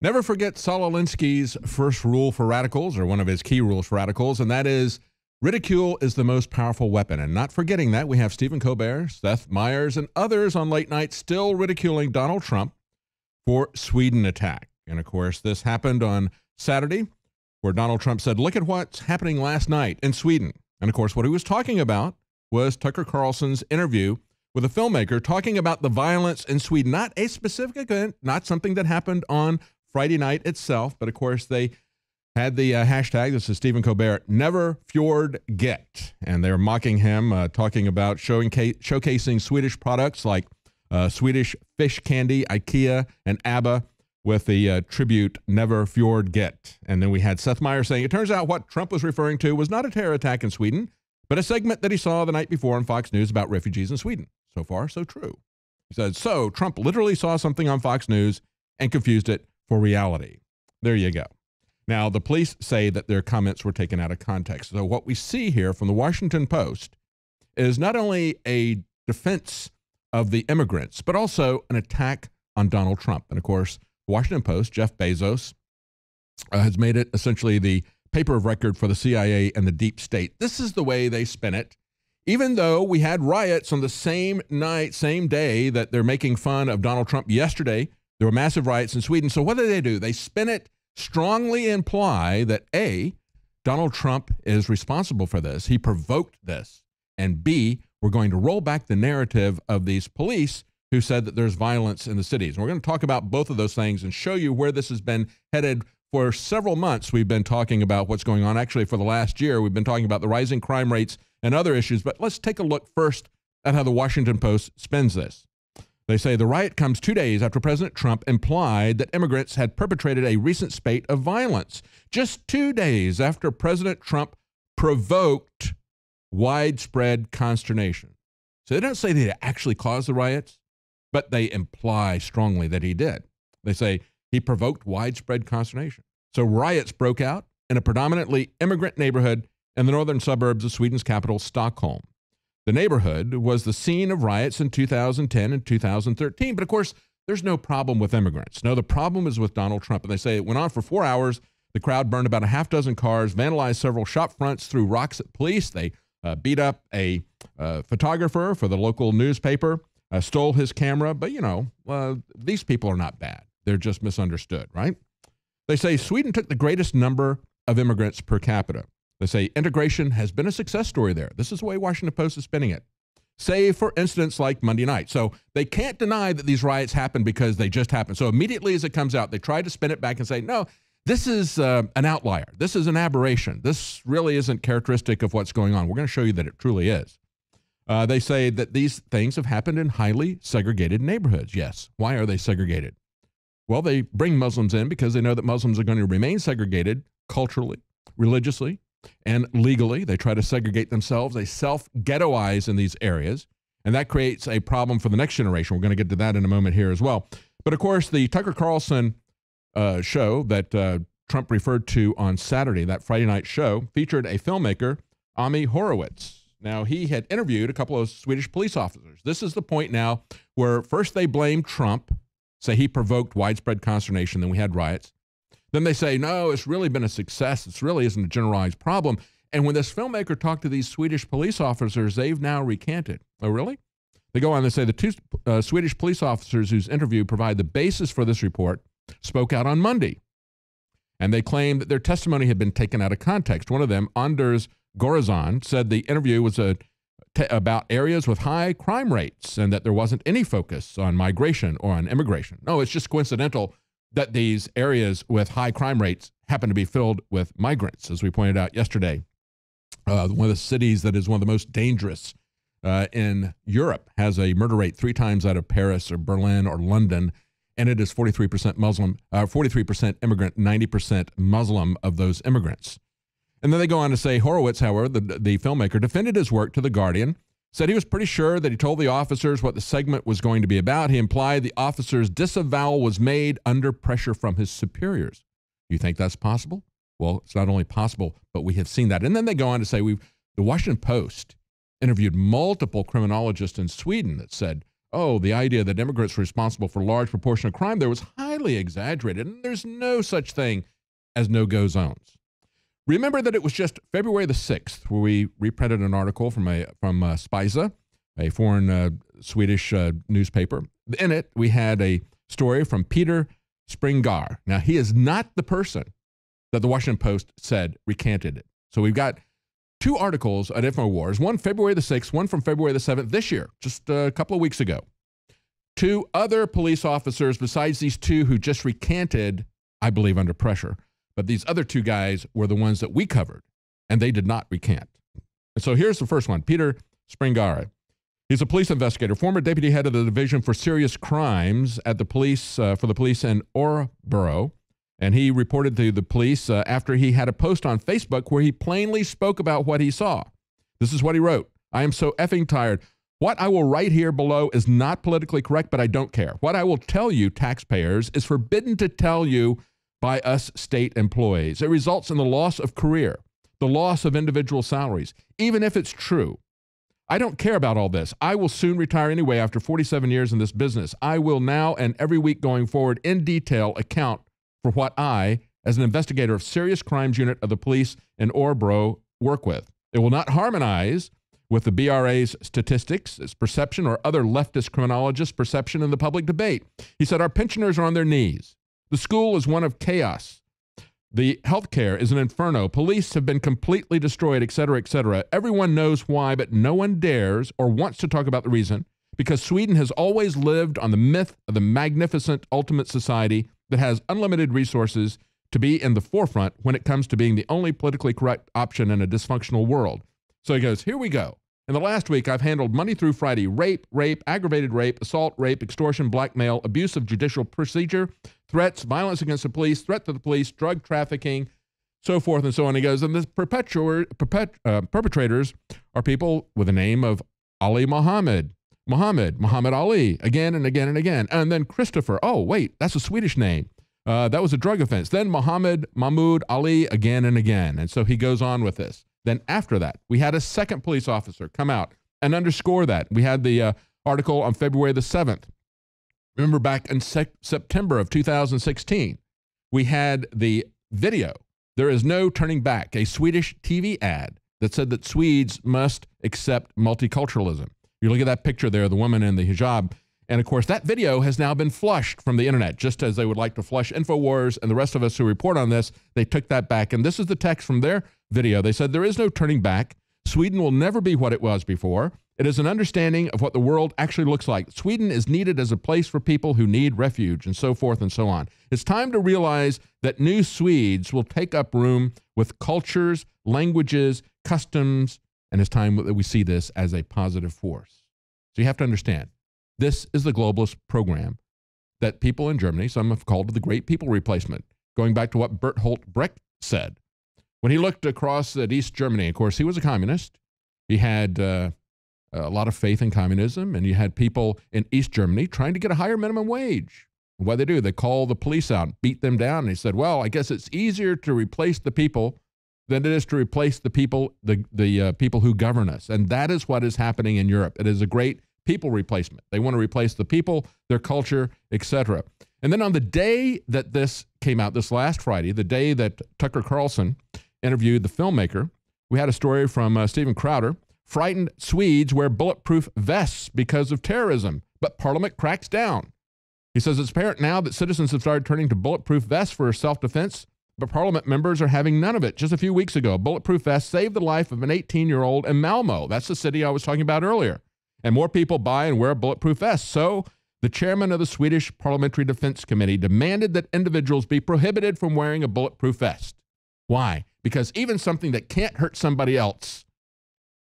Never forget Saul Alinsky's first rule for radicals, or one of his key rules for radicals, and that is ridicule is the most powerful weapon. And not forgetting that, we have Stephen Colbert, Seth Meyers, and others on late night still ridiculing Donald Trump for Sweden attack. And of course, this happened on Saturday, where Donald Trump said, look at what's happening last night in Sweden. And of course, what he was talking about was Tucker Carlson's interview with a filmmaker talking about the violence in Sweden, not a specific event, not something that happened on Friday night itself, but of course they had the hashtag, this is Stephen Colbert, never fjord get, and they're mocking him, talking about showcasing Swedish products like Swedish fish candy, IKEA, and ABBA with the tribute never fjord get. And then we had Seth Meyers saying, it turns out what Trump was referring to was not a terror attack in Sweden, but a segment that he saw the night before on Fox News about refugees in Sweden. So far, so true. He said, so Trump literally saw something on Fox News and confused it for reality. There you go. Now, the police say that their comments were taken out of context. So what we see here from the Washington Post is not only a defense of the immigrants, but also an attack on Donald Trump. And of course, the Washington Post, Jeff Bezos, has made it essentially the paper of record for the CIA and the deep state. This is the way they spin it. Even though we had riots on the same night, same day that they're making fun of Donald Trump yesterday, there were massive riots in Sweden. So what do? They spin it, strongly imply that A, Donald Trump is responsible for this. He provoked this. And B, we're going to roll back the narrative of these police who said that there's violence in the cities. And we're going to talk about both of those things and show you where this has been headed. For several months, we've been talking about what's going on. Actually, for the last year, we've been talking about the rising crime rates and other issues. But let's take a look first at how the Washington Post spins this. They say the riot comes 2 days after President Trump implied that immigrants had perpetrated a recent spate of violence. Just 2 days after President Trump provoked widespread consternation. So they don't say that he actually caused the riots, but they imply strongly that he did. They say he provoked widespread consternation. So riots broke out in a predominantly immigrant neighborhood in the northern suburbs of Sweden's capital, Stockholm. The neighborhood was the scene of riots in 2010 and 2013. But of course, there's no problem with immigrants. No, the problem is with Donald Trump. And they say it went on for 4 hours. The crowd burned about a half dozen cars, vandalized several shop fronts, threw rocks at police. They beat up a photographer for the local newspaper, stole his camera. But, you know, these people are not bad. They're just misunderstood, right? They say Sweden took the greatest number of immigrants per capita. They say integration has been a success story there. This is the way Washington Post is spinning it. Save for incidents like Monday night. So they can't deny that these riots happened because they just happened. So immediately as it comes out, they try to spin it back and say, no, this is an outlier. This is an aberration. This really isn't characteristic of what's going on. We're going to show you that it truly is. They say that these things have happened in highly segregated neighborhoods. Yes. Why are they segregated? Well, they bring Muslims in because they know that Muslims are going to remain segregated culturally, religiously, and legally. They try to segregate themselves. They self-ghettoize in these areas, and that creates a problem for the next generation. We're going to get to that in a moment here as well. But of course, the Tucker Carlson show that Trump referred to on Saturday, that Friday night show, featured a filmmaker, Ami Horowitz. Now, he had interviewed a couple of Swedish police officers. This is the point now where first they blame Trump, say he provoked widespread consternation, then we had riots. Then they say, no, it's really been a success. It really isn't a generalized problem. And when this filmmaker talked to these Swedish police officers, they've now recanted. Oh, really? They go on to say the two Swedish police officers whose interview provide the basis for this report spoke out on Monday. And they claim that their testimony had been taken out of context. One of them, Anders Gorazan, said the interview was about areas with high crime rates and that there wasn't any focus on migration or on immigration. No, it's just coincidental that these areas with high crime rates happen to be filled with migrants, as we pointed out yesterday. One of the cities that is one of the most dangerous in Europe has a murder rate 3 times out of Paris or Berlin or London, and it is 43% Muslim, 43% immigrant, 90% Muslim of those immigrants. And then they go on to say Horowitz, however, the filmmaker, defended his work to The Guardian, said he was pretty sure that he told the officers what the segment was going to be about. He implied the officers' disavowal was made under pressure from his superiors. You think that's possible? Well, it's not only possible, but we have seen that. And then they go on to say the Washington Post interviewed multiple criminologists in Sweden that said, oh, the idea that immigrants were responsible for a large proportion of crime there was highly highly exaggerated, and there's no such thing as no-go zones. Remember that it was just February the 6th where we reprinted an article from Spisa, a foreign Swedish newspaper. In it, we had a story from Peter Springar. Now, he is not the person that the Washington Post said recanted it. So we've got two articles at InfoWars, one February the 6th, one from February the 7th this year, just a couple of weeks ago. Two other police officers besides these two who just recanted, I believe under pressure, but these other two guys were the ones that we covered, and they did not recant. And so here's the first one, Peter Springar. He's a police investigator, former deputy head of the Division for Serious Crimes at the police for the police in Orebro. And he reported to the police after he had a post on Facebook where he plainly spoke about what he saw. This is what he wrote. I am so effing tired. What I will write here below is not politically correct, but I don't care. What I will tell you, taxpayers, is forbidden to tell you by us state employees. It results in the loss of career, the loss of individual salaries, even if it's true. I don't care about all this. I will soon retire anyway after 47 years in this business. I will now and every week going forward in detail account for what I, as an investigator of serious crimes unit of the police in Orebro, work with. It will not harmonize with the BRA's statistics, its perception, or other leftist criminologists' perception in the public debate. He said, our pensioners are on their knees. The school is one of chaos. The healthcare is an inferno. Police have been completely destroyed, et cetera, et cetera. Everyone knows why, but no one dares or wants to talk about the reason, because Sweden has always lived on the myth of the magnificent ultimate society that has unlimited resources to be in the forefront when it comes to being the only politically correct option in a dysfunctional world. So he goes, here we go. In the last week, I've handled Monday through Friday rape, aggravated rape, assault, rape, extortion, blackmail, abuse of judicial procedure, threats, violence against the police, threat to the police, drug trafficking, so forth and so on. He goes, and the perpetrators are people with the name of Ali Muhammad Ali, again and again and again. And then Christopher, oh, wait, that's a Swedish name. That was a drug offense. Then Mahmoud Ali, again and again. And so he goes on with this. Then after that, we had a second police officer come out and underscore that. We had the article on February the 7th. Remember back in September of 2016, we had the video. There is no turning back, a Swedish TV ad that said that Swedes must accept multiculturalism. You look at that picture there, the woman in the hijab. And of course, that video has now been flushed from the internet, just as they would like to flush InfoWars and the rest of us who report on this. They took that back. And this is the text from their video. They said, there is no turning back. Sweden will never be what it was before. It is an understanding of what the world actually looks like. Sweden is needed as a place for people who need refuge, and so forth and so on. It's time to realize that new Swedes will take up room with cultures, languages, customs, and it's time that we see this as a positive force. So you have to understand, this is the globalist program that people in Germany, some have called the Great People Replacement, going back to what Bertolt Brecht said. When he looked across at East Germany, of course, he was a communist. He had a lot of faith in communism, and you had people in East Germany trying to get a higher minimum wage. What do? They call the police out, beat them down, and he said, well, I guess it's easier to replace the people than it is to replace the people, the people who govern us. And that is what is happening in Europe. It is a great people replacement. They want to replace the people, their culture, etc. And then on the day that this came out, this last Friday, the day that Tucker Carlson interviewed the filmmaker, we had a story from Stephen Crowder. Frightened Swedes wear bulletproof vests because of terrorism, but Parliament cracks down. He says it's apparent now that citizens have started turning to bulletproof vests for self-defense, but Parliament members are having none of it. Just a few weeks ago, a bulletproof vest saved the life of an 18-year-old in Malmo. That's the city I was talking about earlier. And more people buy and wear bulletproof vests. So the chairman of the Swedish Parliamentary Defense Committee demanded that individuals be prohibited from wearing a bulletproof vest. Why? Because even something that can't hurt somebody else,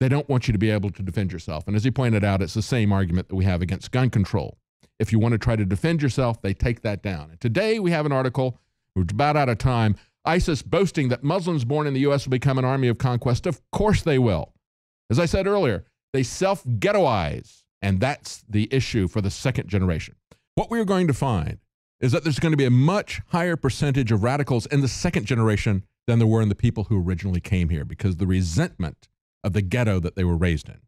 they don't want you to be able to defend yourself. And as he pointed out, it's the same argument that we have against gun control. If you want to try to defend yourself, they take that down. And today we have an article, we're about out of time, ISIS boasting that Muslims born in the U.S. will become an army of conquest. Of course they will. As I said earlier, they self-ghettoize, and that's the issue for the second generation. What we're going to find is that there's going to be a much higher percentage of radicals in the second generation than there were in the people who originally came here, because the resentment of the ghetto that they were raised in.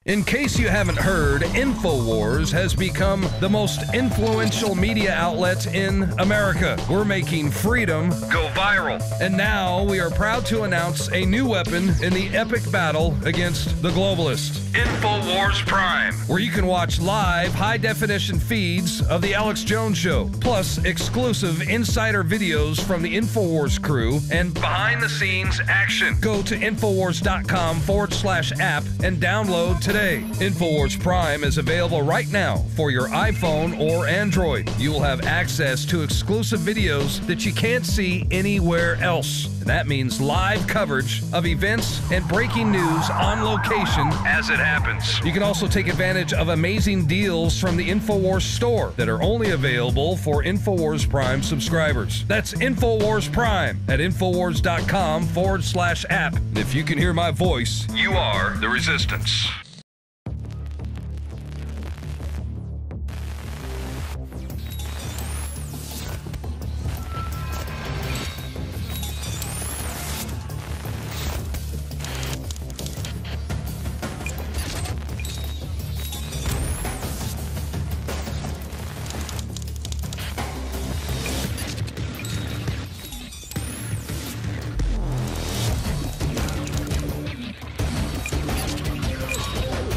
In case you haven't heard, InfoWars has become the most influential media outlet in America. We're making freedom go viral. And now we are proud to announce a new weapon in the epic battle against the globalists. InfoWars Prime, where you can watch live high-definition feeds of The Alex Jones Show, plus exclusive insider videos from the InfoWars crew and behind-the-scenes action. Go to Infowars.com/app and download today. InfoWars Prime is available right now for your iPhone or Android. You will have access to exclusive videos that you can't see anywhere else. And that means live coverage of events and breaking news on location as it happens. You can also take advantage of amazing deals from the InfoWars store that are only available for InfoWars Prime subscribers. That's InfoWars Prime at Infowars.com/app. And if you can hear my voice, you are the resistance.